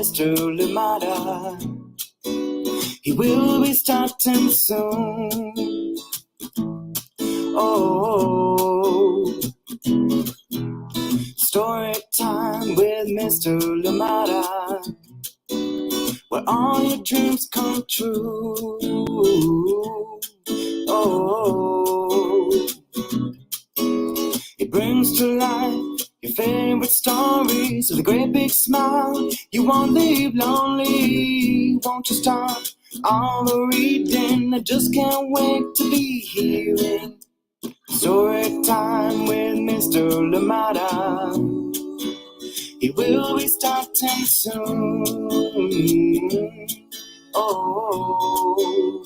Mr. Lamada. He will be starting soon. Oh, story time with Mr. Lamada, where all your dreams come true. Oh, he brings to life your favorite stories with a great big smile. You won't leave lonely, won't you start all the reading? I just can't wait to be hearing story time with Mr. Lamada. He will be starting soon. Oh,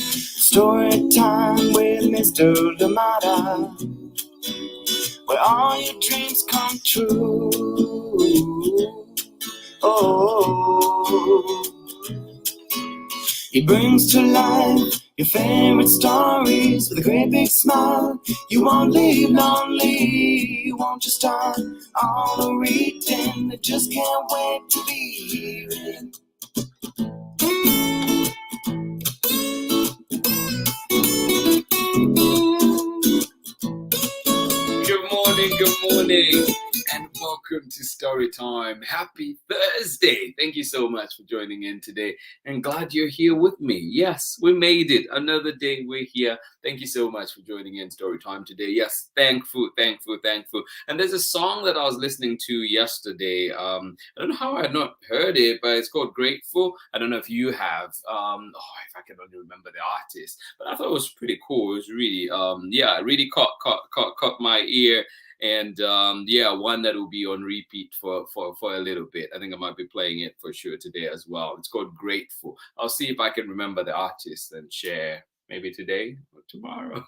story time with Mr. Lamada, where all your dreams come true. Oh, he brings to life your favorite stories with a great big smile. You won't leave lonely, won't you start all the reading? I just can't wait to be hearing. Good morning, and welcome to Storytime. Happy Thursday. Thank you so much for joining in today, and glad you're here with me. Yes, we made it. Another day we're here. Thank you so much for joining in Storytime today. Yes, thankful. And there's a song that I was listening to yesterday. I don't know how I had not heard it, but it's called Grateful. I don't know if you have. If I can only remember the artist, but I thought it was pretty cool. It was really, it really caught my ear. And one that will be on repeat for a little bit. I think I might be playing it for sure today as well. It's called Grateful. I'll see if I can remember the artist and share maybe today or tomorrow.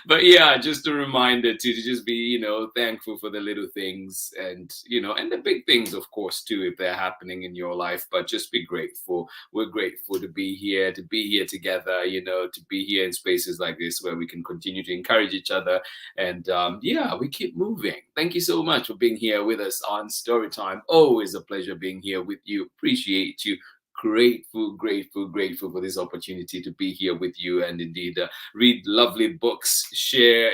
But yeah, just a reminder to just be, thankful for the little things and the big things, of course, too, if they're happening in your life. But just be grateful. We're grateful to be here together, to be here in spaces like this where we can continue to encourage each other. And we keep moving. Thank you so much for being here with us on Storytime. Always a pleasure being here with you. Appreciate you. Grateful for this opportunity to be here with you and indeed read lovely books, share,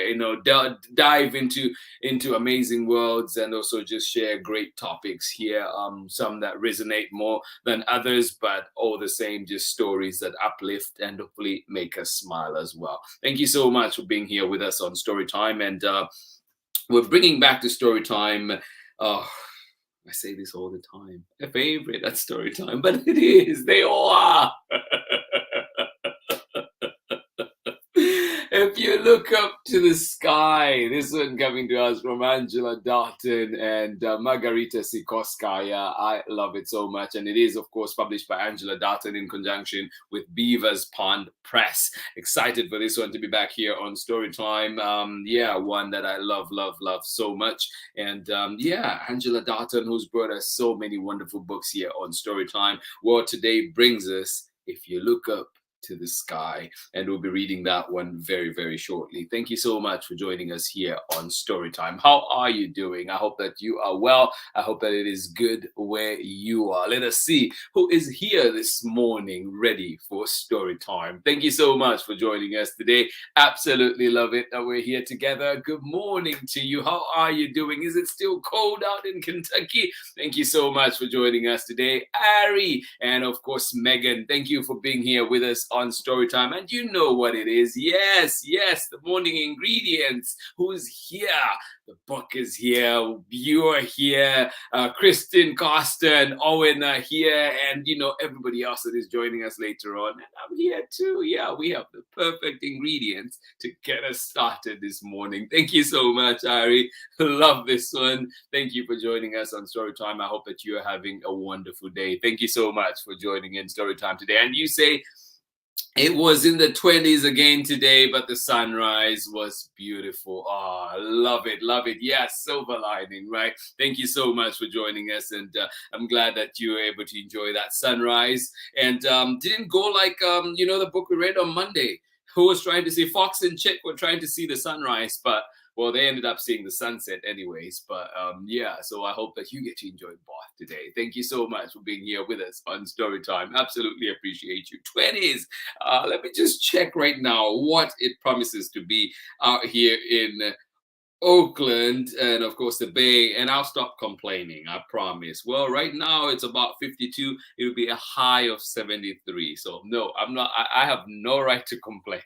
dive into amazing worlds, and also just share great topics here. Some that resonate more than others, but all the same, just stories that uplift and hopefully make us smile as well. Thank you so much for being here with us on Storytime, and we're bringing back to Storytime. I say this all the time. A favorite at Storytime, but it is. They all are. If you look up to the sky, this one coming to us from Angela DALTON and MARGARITA SIKORSKAIA. I love it so much. And it is, of course, published by Angela DALTON in conjunction with BEAVERS Pond Press. Excited for this one to be back here on Storytime. One that I love so much. And Angela DALTON, who's brought us so many wonderful books here on Storytime. Well, today brings us If You Look Up to the Sky, and we'll be reading that one very, very shortly. Thank you so much for joining us here on Storytime. How are you doing? I hope that you are well. I hope that it is good where you are. Let us see who is here this morning ready for Storytime. Thank you so much for joining us today. Absolutely love it that we're here together. Good morning to you. How are you doing? Is it still cold out in Kentucky? Thank you so much for joining us today. Ari, and of course Megan, thank you for being here with us on Storytime. And you know what it is. Yes, the morning ingredients. Who's here? The book is here. You're here. Kristen, Costa, and Owen are here. And, everybody else that is joining us later on. And I'm here too. Yeah, we have the perfect ingredients to get us started this morning. Thank you so much, Ari. Love this one. Thank you for joining us on Storytime. I hope that you are having a wonderful day. Thank you so much for joining in Storytime today. And you say, it was in the 20s again today, but the sunrise was beautiful. Oh, love it. Yes, silver lining, right? Thank you so much for joining us, and I'm glad that you were able to enjoy that sunrise. And didn't go like, the book we read on Monday. Who was trying to see Fox and Chick were trying to see the sunrise, but Well, they ended up seeing the sunset anyways. But yeah, so I hope that you get to enjoy Bath today. Thank you so much for being here with us on Storytime. Absolutely appreciate you. 20s. Let me just check right now what it promises to be out here in Oakland and of course the Bay, and I'll stop complaining, I promise. Well, right now it's about 52. It will be a high of 73. So no, I have no right to complain.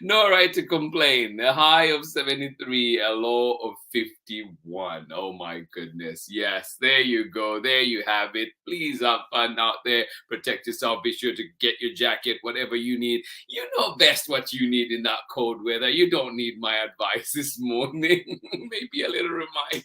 No right to complain. A high of 73, a low of 51. Oh my goodness. Yes, there you go. There you have it. Please have fun out there. Protect yourself. Be sure to get your jacket, whatever you need. You know best what you need in that cold weather. You don't need my advice this morning. Maybe a little reminder.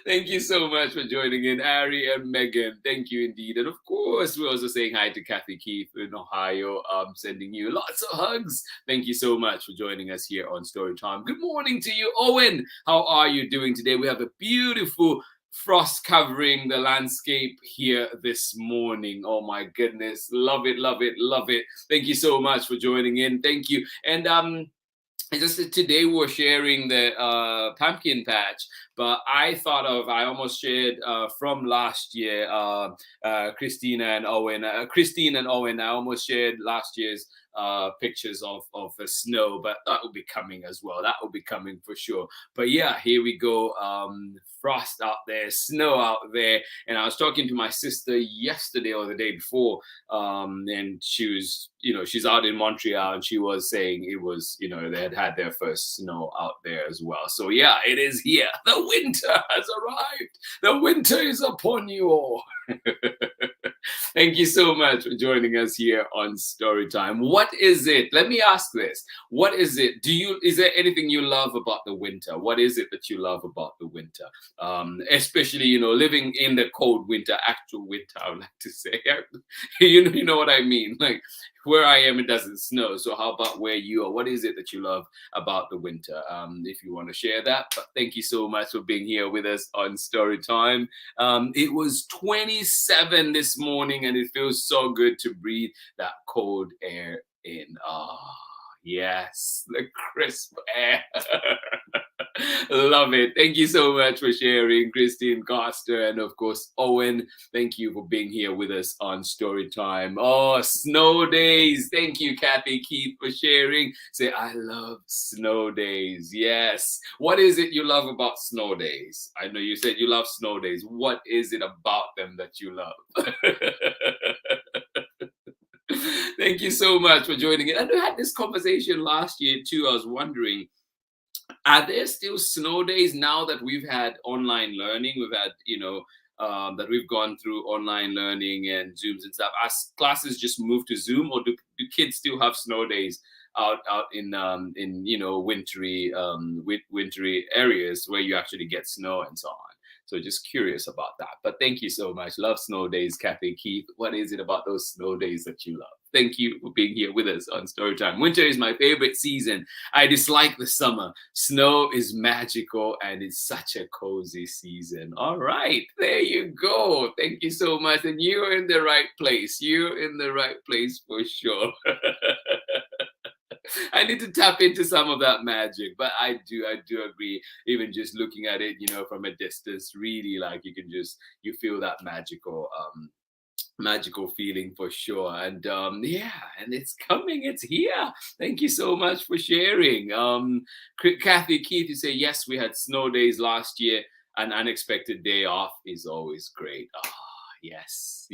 Thank you so much for joining in, Ari and Megan. Thank you indeed. And of course, we're also saying hi to Kathy Keith in Ohio. Sending you lots of hugs. Thank you so much for joining us here on Storytime. Good morning to you, Owen. How are you doing today? We have a beautiful frost covering the landscape here this morning. Oh my goodness. Love it, love it, love it. Thank you so much for joining in. Thank you. And just today we're sharing the pumpkin patch, but I almost shared from last year, Christine and Owen, I almost shared last year's pictures of the snow, but that will be coming as well. That will be coming for sure. But yeah, here we go. Frost out there, snow out there. And I was talking to my sister yesterday or the day before, and she was, she's out in Montreal, and she was saying it was, they had their first snow out there as well. So yeah, it is here. The winter has arrived. The winter is upon you all. Thank you so much for joining us here on Storytime. What is it? Let me ask this. What is it? Is there anything you love about the winter? What is it that you love about the winter? Especially, living in the cold winter, actual winter, I would like to say. You know what I mean? Like, where I am, it doesn't snow. So how about where you are? What is it that you love about the winter? If you want to share that. But thank you so much for being here with us on Storytime. It was 27 this morning, and it feels so good to breathe that cold air in. Yes, the crisp air. Love it. Thank you so much for sharing, Christine Coster, and of course, Owen. Thank you for being here with us on Storytime. Oh, snow days. Thank you, Kathy Keith, for sharing. Say, I love snow days. Yes. What is it you love about snow days? I know you said you love snow days. What is it about them that you love? Thank you so much for joining in. And we had this conversation last year too. I was wondering, are there still snow days now that we've had online learning? We've had, that we've gone through online learning and Zooms and stuff. As classes just moved to Zoom, or do kids still have snow days out in wintry areas where you actually get snow and so on? So just curious about that. But thank you so much. Love snow days, Kathy Keith. What is it about those snow days that you love? Thank you for being here with us on Storytime. Winter is my favorite season. I dislike the summer. Snow is magical, and it's such a cozy season. All right, there you go. Thank you so much. And you're in the right place. You're in the right place for sure. I need to tap into some of that magic, but I do agree. Even just looking at it, from a distance, really, like you feel that magical feeling for sure. And yeah, and it's coming, it's here. Thank you so much for sharing. Kathy Keith, you say, yes, we had snow days last year. An unexpected day off is always great. Yes.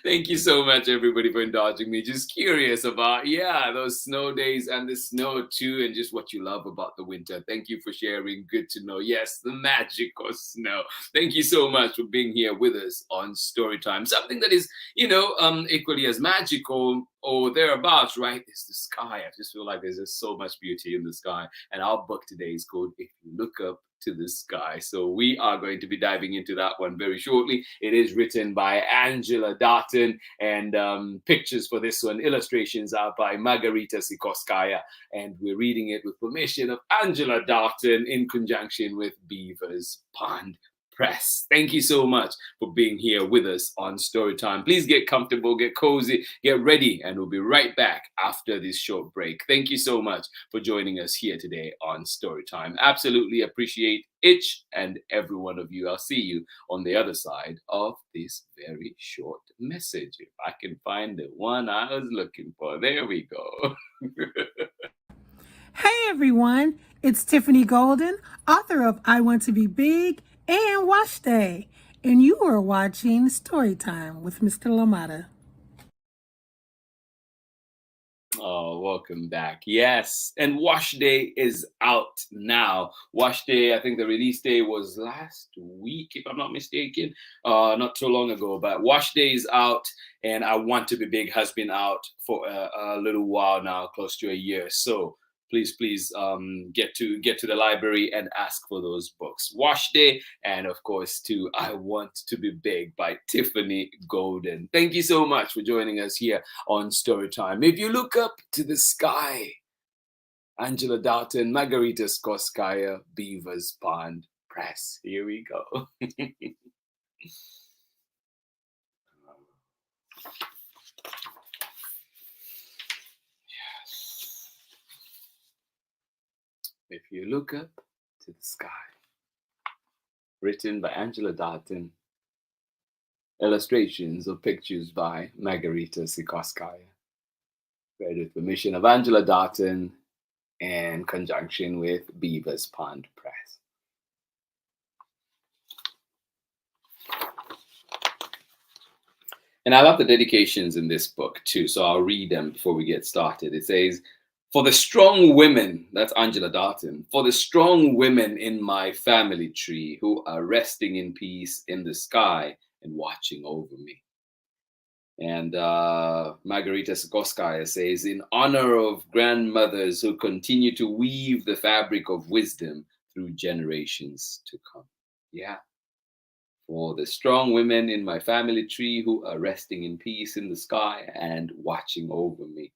Thank you so much, everybody, for indulging me. Just curious about, those snow days and the snow too, and just what you love about the winter. Thank you for sharing. Good to know. Yes, the magic of snow. Thank you so much for being here with us on Storytime. Something that is, equally as magical or thereabouts, right, is the sky. I just feel like there's just so much beauty in the sky. And our book today is called If You Look Up to the Sky. So we are going to be diving into that one very shortly. It is written by Angela Darton, and pictures for this one, illustrations are by Margarita SIKORSKAIA, and we're reading it with permission of Angela Darton in conjunction with Beavers Pond Press. Thank you so much for being here with us on Storytime. Please get comfortable, get cozy, get ready, and we'll be right back after this short break. Thank you so much for joining us here today on Storytime. Absolutely appreciate each and every one of you. I'll see you on the other side of this very short message. If I can find the one I was looking for. There we go. Hey everyone, it's Tiffany Golden, author of I Want to Be Big and Wash Day, and you are watching Storytime with Mr. Lamata. Oh, welcome back. Yes, and Wash Day is out now. Wash Day, I think the release day was last week, if I'm not mistaken, not too long ago. But Wash Day is out, and I Want to Be Big has been out for a little while now, close to a year. So please get to the library and ask for those books. Wash Day, and of course to I Want to Be Big by Tiffany Golden. Thank you so much for joining us here on Storytime. If you look up to the sky, Angela Dalton, Margarita SIKORSKAIA, Beavers Pond Press. Here we go. If you look up to the sky, written by Angela Dalton, illustrations or pictures by Margarita SIKORSKAIA, read with permission of Angela Dalton in conjunction with Beavers Pond Press. And I love the dedications in this book too, so I'll read them before we get started. It says, "For the strong women," that's Angela Dalton, "for the strong women in my family tree who are resting in peace in the sky and watching over me." And Margarita SIKORSKAIA says, "In honor of grandmothers who continue to weave the fabric of wisdom through generations to come." Yeah. For the strong women in my family tree who are resting in peace in the sky and watching over me.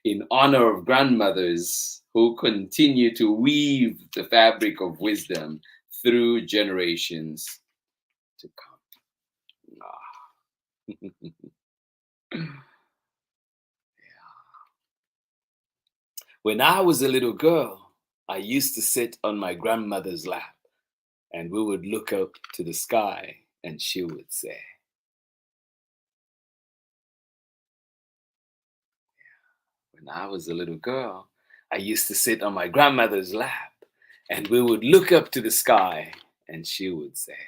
In honor of grandmothers who continue to weave the fabric of wisdom through generations to come. When I was a little girl, I used to sit on my grandmother's lap, and we would look up to the sky, and she would say, when I was a little girl, I used to sit on my grandmother's lap, and we would look up to the sky, and she would say,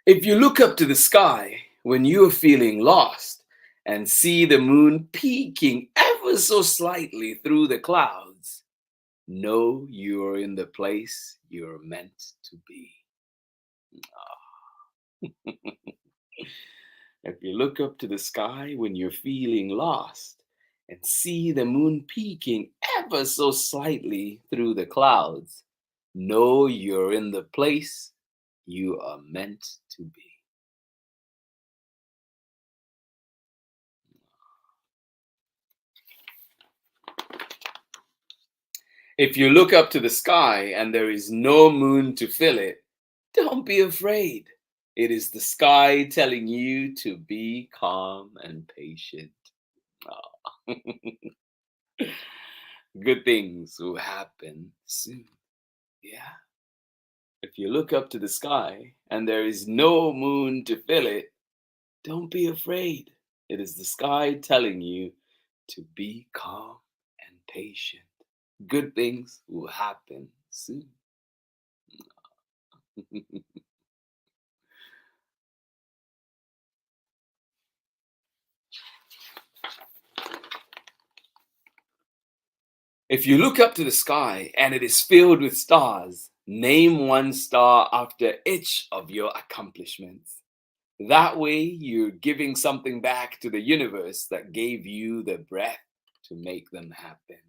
if you look up to the sky when you're feeling lost and see the moon peeking ever so slightly through the clouds, know you're in the place you're meant to be. If you look up to the sky when you're feeling lost and see the moon peeking ever so slightly through the clouds, know you're in the place you are meant to be. If you look up to the sky and there is no moon to fill it, don't be afraid. It is the sky telling you to be calm and patient. Oh. Good things will happen soon. Yeah. If you look up to the sky and there is no moon to fill it, don't be afraid. It is the sky telling you to be calm and patient. Good things will happen soon. If you look up to the sky and it is filled with stars, name one star after each of your accomplishments. That way, you're giving something back to the universe that gave you the breath to make them happen.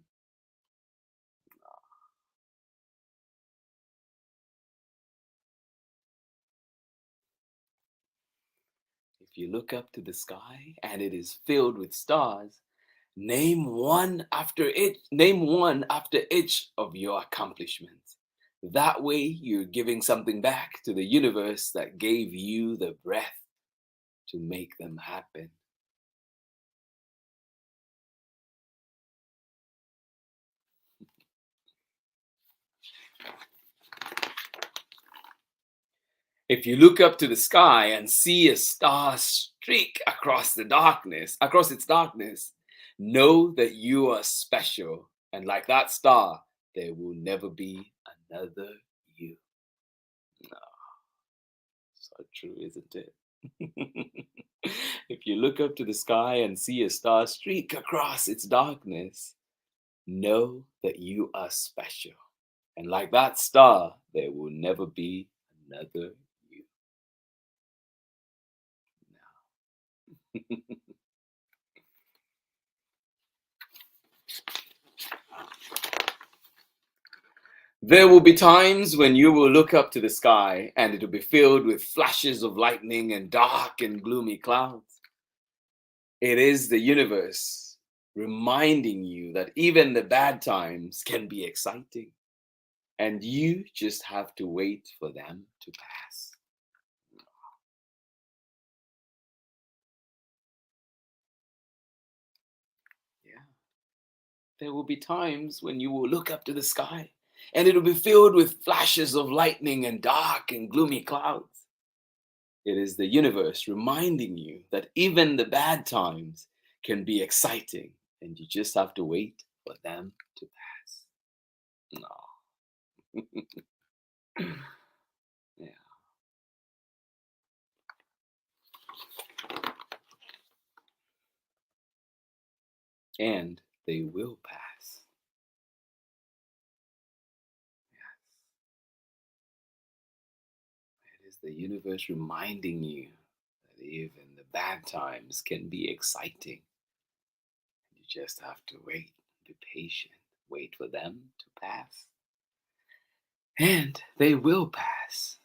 If you look up to the sky and it is filled with stars, Name one after each of your accomplishments. That way, you're giving something back to the universe that gave you the breath to make them happen. If you look up to the sky and see a star streak across its darkness, know that you are special. And like that star, there will never be another you. No, so true, isn't it? If you look up to the sky and see a star streak across its darkness, know that you are special. And like that star, there will never be another you. There will be times when you will look up to the sky and it will be filled with flashes of lightning and dark and gloomy clouds. It is the universe reminding you that even the bad times can be exciting, and you just have to wait for them to pass. Yeah. There will be times when you will look up to the sky and it'll be filled with flashes of lightning and dark and gloomy clouds. It is the universe reminding you that even the bad times can be exciting, and you just have to wait for them to pass. No. Yeah. And they will pass. It is the universe reminding you that even the bad times can be exciting. You just have to wait, be patient, wait for them to pass. And they will pass.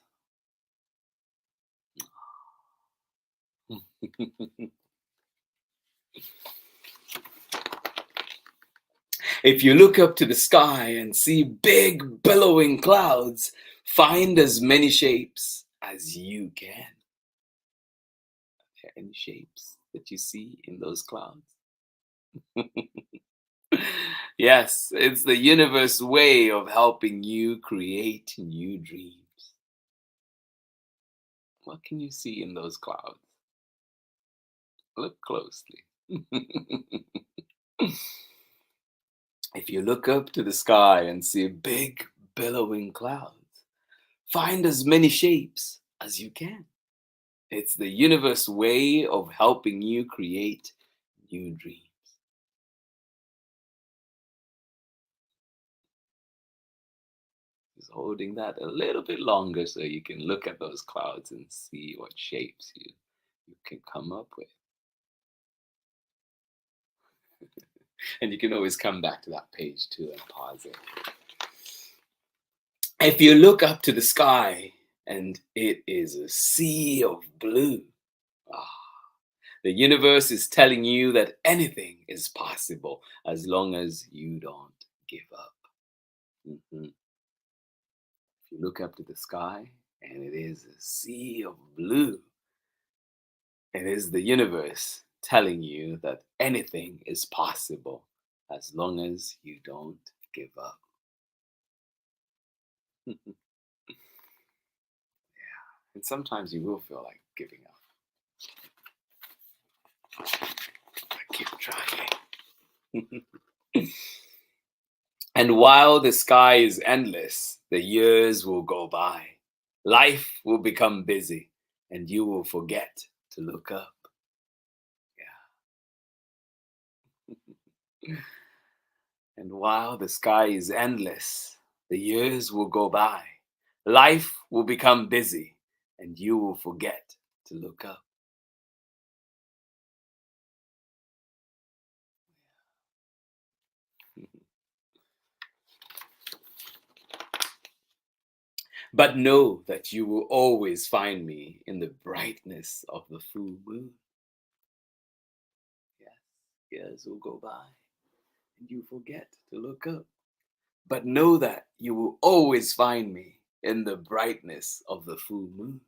If you look up to the sky and see big billowing clouds, find as many shapes as you can. Are there any shapes that you see in those clouds? Yes, it's the universe way of helping you create new dreams. What can you see in those clouds? Look closely. If you look up to the sky and see big billowing clouds, find as many shapes as you can. It's the universe way of helping you create new dreams. Just holding that a little bit longer so you can look at those clouds and see what shapes you can come up with. And you can always come back to that page too and pause it. If you look up to the sky and it is a sea of blue, the universe is telling you that anything is possible as long as you don't give up. If you look up to the sky and it is a sea of blue, it is the universe telling you that anything is possible as long as you don't give up. Yeah. And sometimes you will feel like giving up. But keep trying. And while the sky is endless, the years will go by. Life will become busy, and you will forget to look up. Yeah. And while the sky is endless, the years will go by. Life will become busy, and you will forget to look up. But know that you will always find me in the brightness of the full moon. Yes, Years will go by and you forget to look up. But know that you will always find me in the brightness of the full moon.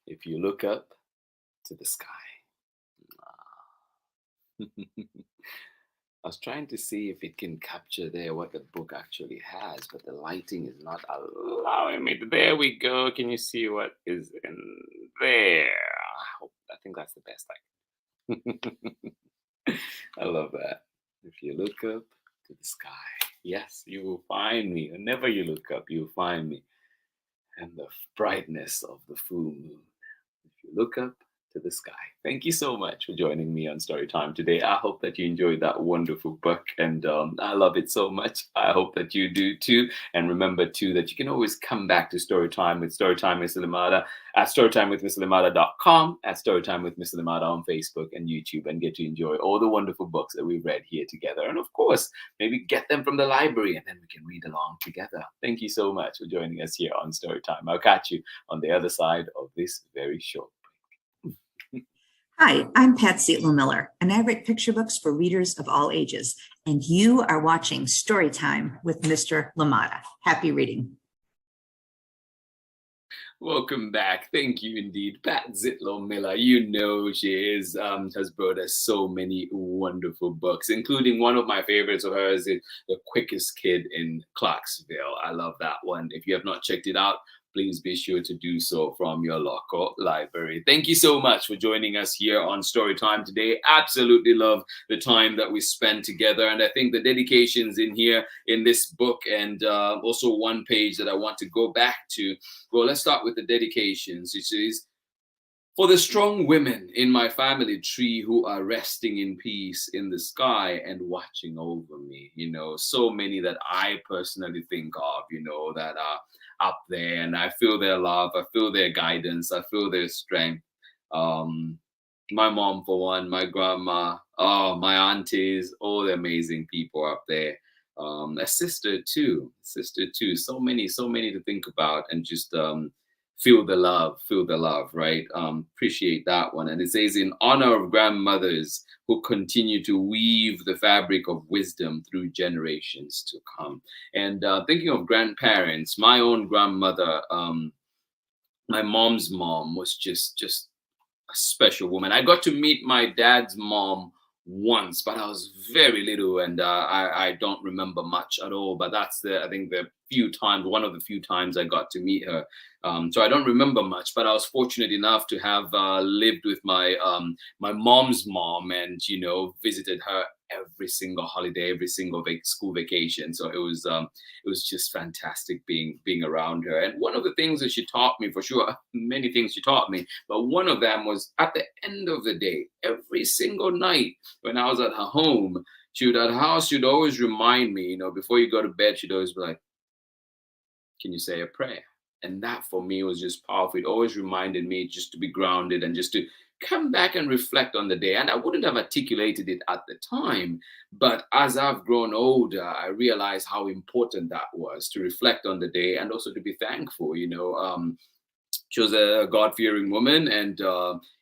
If you look up to the sky. I was trying to see if it can capture there what the book actually has, but the lighting is not allowing me. There we go. Can you see what is in there? I think that's the best I love that. If you look up to the sky, yes, you will find me. Whenever you look up, you'll find me in the brightness of the full moon. If you look up to the sky. Thank you so much for joining me on Storytime today. I hope that you enjoyed that wonderful book, and I love it so much. I hope that you do too. And remember too that you can always come back to Storytime with Storytime with Mr. Limada at storytimewithmrlimada.com, at Storytime with Mr. Limada on Facebook and YouTube, and get to enjoy all the wonderful books that we've read here together. And of course, maybe get them from the library and then we can read along together. Thank you so much for joining us here on Storytime. I'll catch you on the other side of this very short. Hi, I'm Pat Zietlow Miller, and I write picture books for readers of all ages. And you are watching Storytime with Mr. Limada. Happy reading. Welcome back. Thank you indeed. Pat Zietlow Miller, you know she is, has brought us so many wonderful books, including one of my favorites of hers, The Quickest Kid in Clarksville. I love that one. If you have not checked it out, please be sure to do so from your local library. Thank you so much for joining us here on Storytime today. Absolutely love the time that we spent together. And I think the dedications in here in this book, and also one page that I want to go back to. Well, let's start with the dedications, which is for the strong women in my family tree who are resting in peace in the sky and watching over me. You know, so many that I personally think of, you know, that are up there, and I feel their love, I feel their guidance, I feel their strength. My mom, for one, my grandma, my aunties, all the amazing people up there. A sister too. So many to think about, and just feel the love, right? Appreciate that one. And it says, in honor of grandmothers who continue to weave the fabric of wisdom through generations to come. And thinking of grandparents, my own grandmother, my mom's mom was just a special woman. I got to meet my dad's mom once, but I was very little, and I don't remember much at all. But that's I think one of the few times I got to meet her. So I don't remember much, but I was fortunate enough to have lived with my mom's mom, and you know, visited her every single holiday, every single school vacation. So it was just fantastic being around her. And one of the things that she taught me, for sure, many things she taught me, but one of them was at the end of the day, every single night when I was at her home, she'd always remind me, you know, before you go to bed, she'd always be like, can you say a prayer? And that for me was just powerful. It always reminded me just to be grounded and just to come back and reflect on the day. And I wouldn't have articulated it at the time, but as I've grown older, I realized how important that was, to reflect on the day and also to be thankful. You know, she was a God-fearing woman, and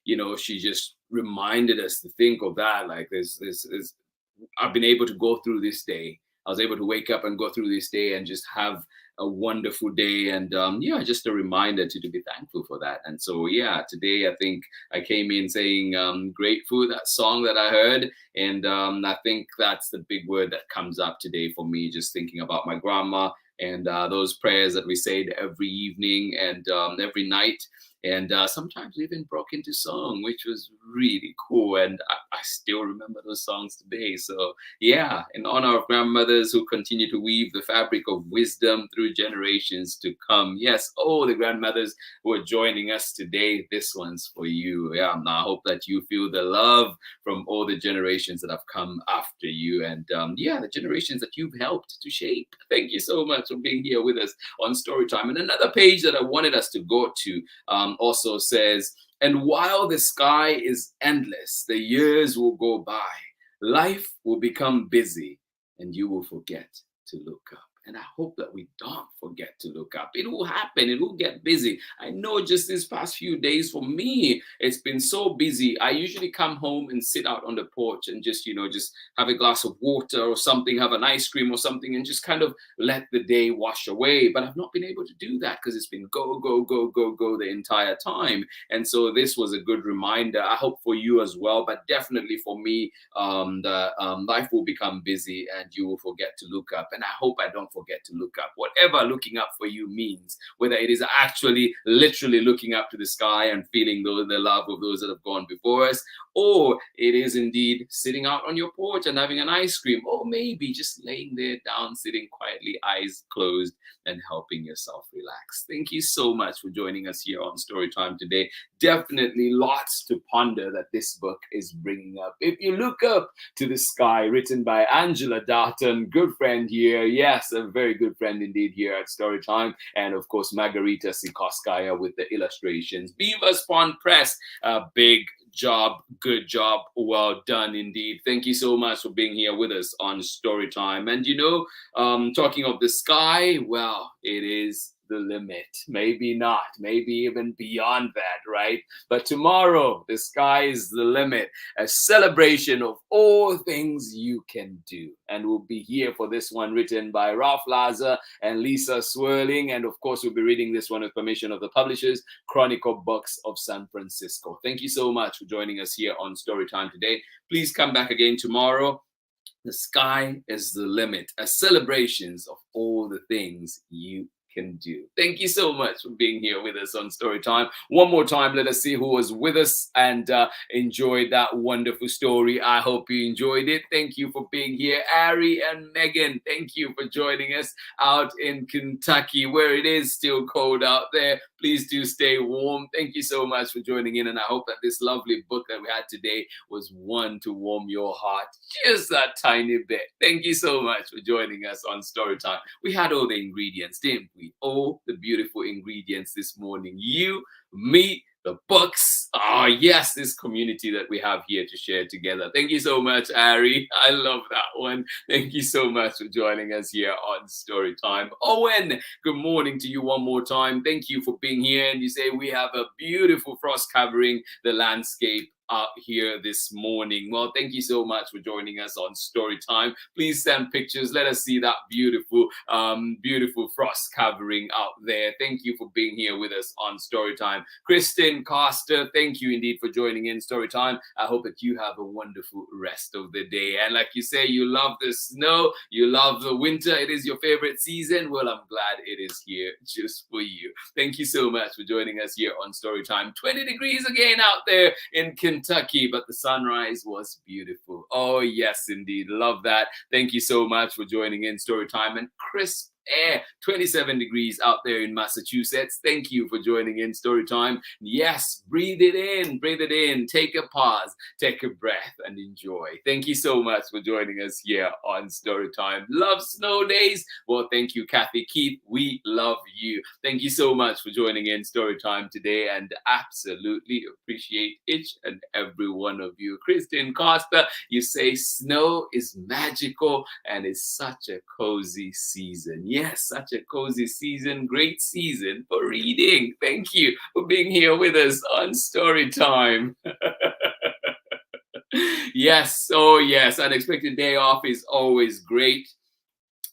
you know, she just reminded us to think of that. Like I've been able to go through this day. I was able to wake up and go through this day and just have a wonderful day, and yeah, just a reminder to be thankful for that. And so yeah, today I think I came in saying grateful, that song that I heard, and I think that's the big word that comes up today for me, just thinking about my grandma and those prayers that we said every evening and every night. And sometimes we even broke into song, which was really cool. And I still remember those songs today. So yeah, in honor of grandmothers who continue to weave the fabric of wisdom through generations to come. Yes, all the grandmothers who are joining us today, this one's for you. Yeah, and I hope that you feel the love from all the generations that have come after you. And yeah, the generations that you've helped to shape. Thank you so much for being here with us on Storytime. And another page that I wanted us to go to also says, and while the sky is endless, the years will go by, life will become busy, and you will forget to look up. And I hope that we don't forget to look up. It will happen. It will get busy. I know just this past few days for me, it's been so busy. I usually come home and sit out on the porch and just, just have a glass of water or something, have an ice cream or something, and just kind of let the day wash away. But I've not been able to do that because it's been go, go, go, go, go the entire time. And so this was a good reminder. I hope for you as well, but definitely for me, life will become busy and you will forget to look up. And I hope I don't forget to look up. Whatever looking up for you means, whether it is actually literally looking up to the sky and feeling the love of those that have gone before us, or it is indeed sitting out on your porch and having an ice cream, or maybe just laying there down, sitting quietly, eyes closed, and helping yourself relax. Thank you so much for joining us here on Storytime today. Definitely lots to ponder that this book is bringing up. If you look up to the sky, written by Angela Dalton, good friend here. Yes, a very good friend indeed here at Storytime. And of course, Margarita SIKORSKAIA with the illustrations. Beavers Pond Press, a big job, good job, well done indeed. Thank you so much for being here with us on Storytime. And talking of the sky, well, it is the limit. Maybe not, maybe even beyond that, right? But tomorrow, the sky is the limit, a celebration of all things you can do. And we'll be here for this one, written by Ralph Lazar and Lisa Swirling. And of course, we'll be reading this one with permission of the publishers, Chronicle Books of San Francisco. Thank you so much for joining us here on Storytime today. Please come back again tomorrow. The sky is the limit, a celebrations of all the things you can do. Thank you so much for being here with us on Storytime. One more time, let us see who was with us and enjoyed that wonderful story. I hope you enjoyed it. Thank you for being here. Ari and Megan, thank you for joining us out in Kentucky, where it is still cold out there. Please do stay warm. Thank you so much for joining in, and I hope that this lovely book that we had today was one to warm your heart just that tiny bit. Thank you so much for joining us on Storytime. We had all the ingredients, didn't we? All the beautiful ingredients this morning. You, me, the books. Oh, yes, this community that we have here to share together. Thank you so much, Ari. I love that one. Thank you so much for joining us here on Storytime. Owen, good morning to you one more time. Thank you for being here. And you say we have a beautiful frost covering the landscape out here this morning. Well, thank you so much for joining us on Storytime. Please send pictures. Let us see that beautiful, beautiful frost covering out there. Thank you for being here with us on Storytime. Kristen Costa, thank you indeed for joining in Storytime. I hope that you have a wonderful rest of the day. And like you say, you love the snow, you love the winter. It is your favorite season. Well, I'm glad it is here just for you. Thank you so much for joining us here on Storytime. 20 degrees again out there in Kentucky, but the sunrise was beautiful. Oh, yes, indeed. Love that. Thank you so much for joining in Storytime. And crisp air, 27 degrees out there in Massachusetts. Thank you for joining in Storytime. Yes, breathe it in, take a pause, take a breath and enjoy. Thank you so much for joining us here on Storytime. Love snow days? Well, thank you, Kathy Keith. We love you. Thank you so much for joining in Storytime today and absolutely appreciate each and every one of you. Kristen Costa, you say snow is magical and is such a cozy season. Yes, such a cozy season, great season for reading. Thank you for being here with us on Storytime. Yes, oh yes, unexpected day off is always great.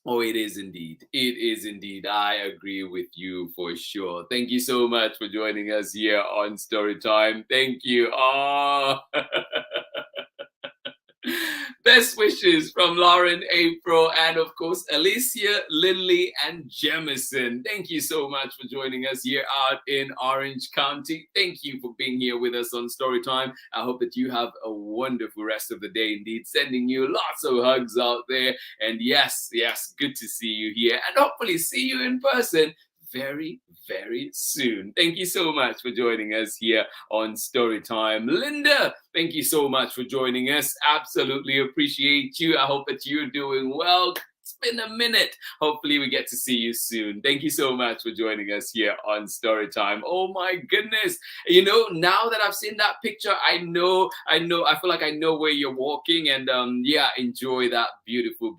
Oh, it is indeed. It is indeed. I agree with you for sure. Thank you so much for joining us here on Storytime. Thank you. Oh. Best wishes from Lauren, April, and of course, Alicia, Lindley, and Jemison. Thank you so much for joining us here out in Orange County. Thank you for being here with us on Storytime. I hope that you have a wonderful rest of the day indeed. Sending you lots of hugs out there. And yes, good to see you here. And hopefully see you in person very, very soon. Thank you so much for joining us here on Storytime. Linda, thank you so much for joining us. Absolutely appreciate you. I hope that you're doing well. It's been a minute. Hopefully we get to see you soon. Thank you so much for joining us here on Storytime. Oh my goodness. You know, now that I've seen that picture, I feel like I know where you're walking, and yeah, enjoy that beautiful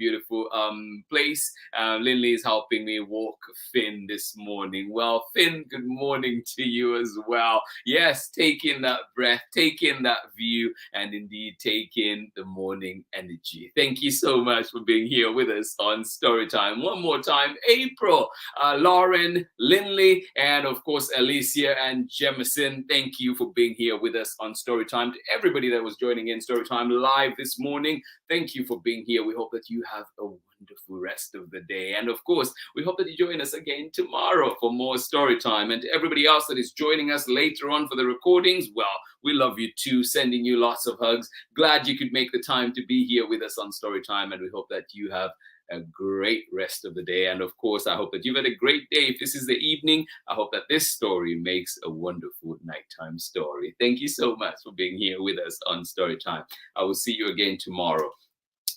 place. Lindley is helping me walk Finn this morning. Well, Finn, good morning to you as well. Yes, take in that breath, take in that view, and indeed take in the morning energy. Thank you so much for being here with us on Storytime. One more time, April, Lauren, Lindley, and of course Alicia and Jemison. Thank you for being here with us on Storytime. To everybody that was joining in Storytime live this morning, thank you for being here. We hope that you have a wonderful rest of the day. And of course, we hope that you join us again tomorrow for more Storytime. And to everybody else that is joining us later on for the recordings, well, we love you too, sending you lots of hugs. Glad you could make the time to be here with us on Storytime, and we hope that you have a great rest of the day. And of course, I hope that you've had a great day. If this is the evening, I hope that this story makes a wonderful nighttime story. Thank you so much for being here with us on Storytime. I will see you again tomorrow.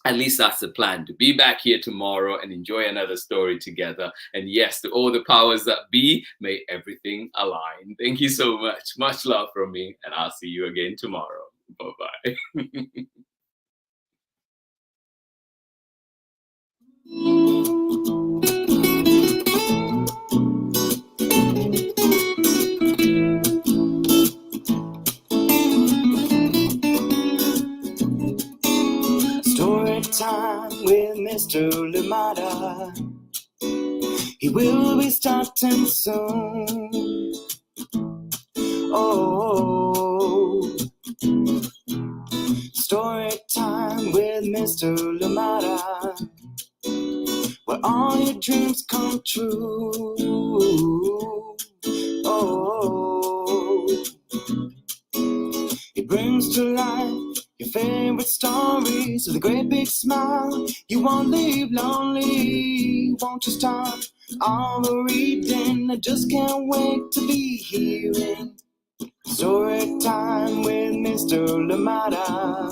At least that's the plan, to be back here tomorrow and enjoy another story together. And yes, to all the powers that be, may everything align. Thank you so much. Much love from me, and I'll see you again tomorrow. Bye-bye. Story time with Mr. Lamada. He will be starting soon. Oh, story time with Mr. Lamada, where all your dreams come true. Oh, he brings to life your favorite stories with a great big smile. You won't leave lonely. Won't you start all the reading? I just can't wait to be hearing story time with Mr. Lamada.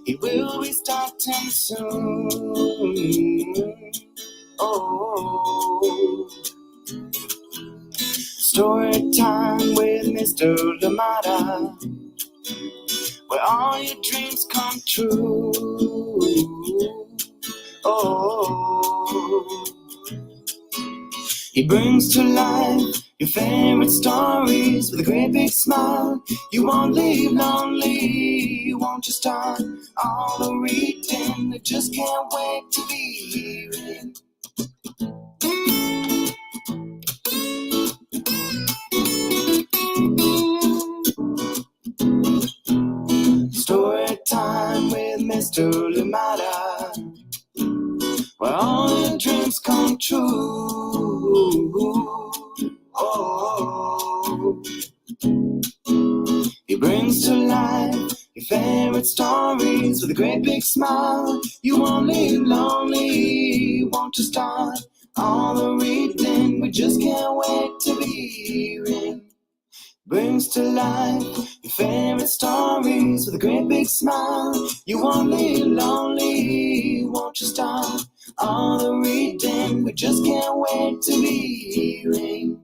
He will be starting soon. Oh, story time with Mr. Lamada, where all your dreams come true. Oh, he brings to life your favorite stories with a great big smile. You won't leave lonely. Won't you start all the reading? I just can't wait to be hearing story time with Mr. Lamada, where all your dreams come true. Oh, he brings to life your favorite stories with a great big smile. You won't leave lonely. Won't you start all the reading? We just can't wait to be hearing. Brings to life your favorite stories with a great big smile. You won't leave lonely. Won't you start all the reading? We just can't wait to be hearing